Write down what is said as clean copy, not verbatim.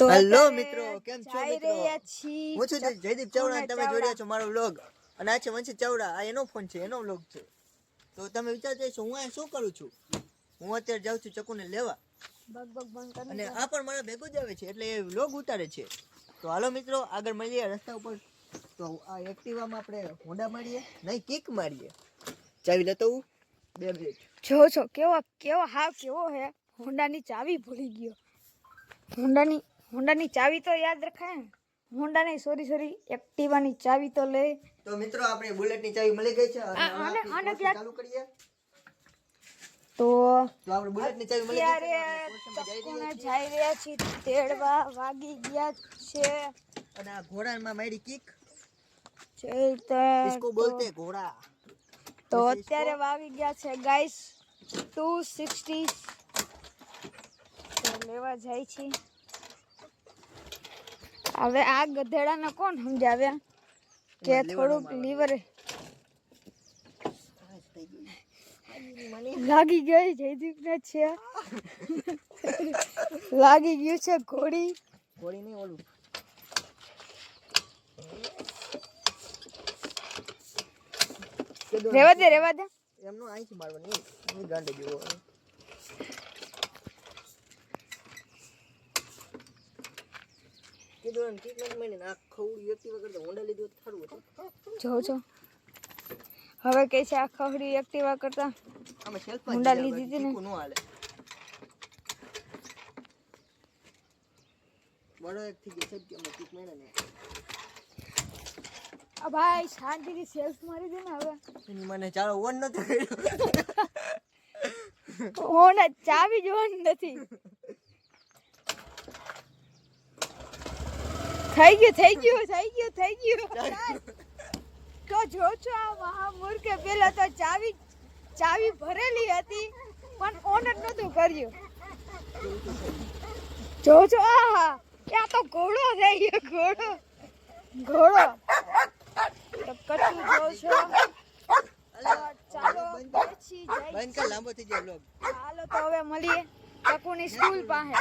તો હેલો મિત્રો, કેમ છો જઈ મિત્રો? રહ્યા છીએ હું છું જયદીપ ચાવડા અને તમે જોઈ રહ્યા છો મારો વ્લોગ. અને આ છે વંશી ચાવડા. આ એનો ફોન છે, એનો વ્લોગ છે. તો તમે વિચારતા હશો હું આ શું કરું છું? હું અત્યારે જાઉં છું ચકુને લેવા. બગ બગ બંધ કરી અને આ પણ મારા ભેગો જ આવે છે, એટલે એ વ્લોગ ઉતારે છે. તો હાલો મિત્રો, આગળ મળીએ રસ્તા ઉપર. તો આ એક્ટિવામાં આપણે હોન્ડા મારીએ, નહીં કિક મારીએ. ચાવી લેતો હું 2 મિનિટ. છો કેવો હે હોન્ડાની ચાવી ભૂલી ગયો. હોન્ડાની ચાવી તો યાદ રખાય ને. હોન્ડા નહીં, સોરી એક્ટિવાની ચાવી તો લે. તો મિત્રો, આપણે બુલેટની ચાવી મળી ગઈ છે. આને ચાલુ કરીએ. તો આપણે બુલેટની ચાવી મળી ગઈ છે. જઈ રહ્યા છીએ તેડવા. વાગી ગયા છે અને આ ઘોડામાં મારી કિક છે इसको बोलते घोड़ा. તો અત્યારે વાગી ગયા છે ગાઈસ 2:60. તો લેવા જાય છે. હવે આ ગધેડાને કોણ સમજાવ્યા કે થોડુંક લીવર લાગી ગઈ. જયદીપ ને છે લાગી ગયું છે ઘોડી નહીં ઓલું રેવા દે એમનું અહીંથી મારવાની એની ગાંડે જેવો. કીધું એમ ઠીક નથી મળી ને આ ખવડી એક્ટિવા કરતા હોન્ડા લીધું તો સારું હતું. જો હવે કે છે આ ખવડી એક્ટિવા કરતા આમાં સેલ્ફ હોન્ડા લીધી હતી ને. નો હાલે. બડો એક થી ગયો છે કે અમે ઠીક મહિના ને આ ભાઈ શાંતિથી સેલ્ફ મારી દે ને. હવે એની મને ચાલો ઓન નતો કર્યો. ઓને ચાવી જોવાની નથી. થઈ ગયું તો જો છો આ મહામૂર્ખે પેલા તો ચાવી ભરેલી હતી પણ ઓન જ નતું કર્યું. જો છો આ તો ઘોડો થઈ ગયો. ઘોડો તો કટુ જો છો. ચાલો પછી જઈ. બંધ કર, લાંબો થઈ જાય વ્લોગ. હાલો તો હવે મળીએ ચકુની સ્કૂલ પાસે.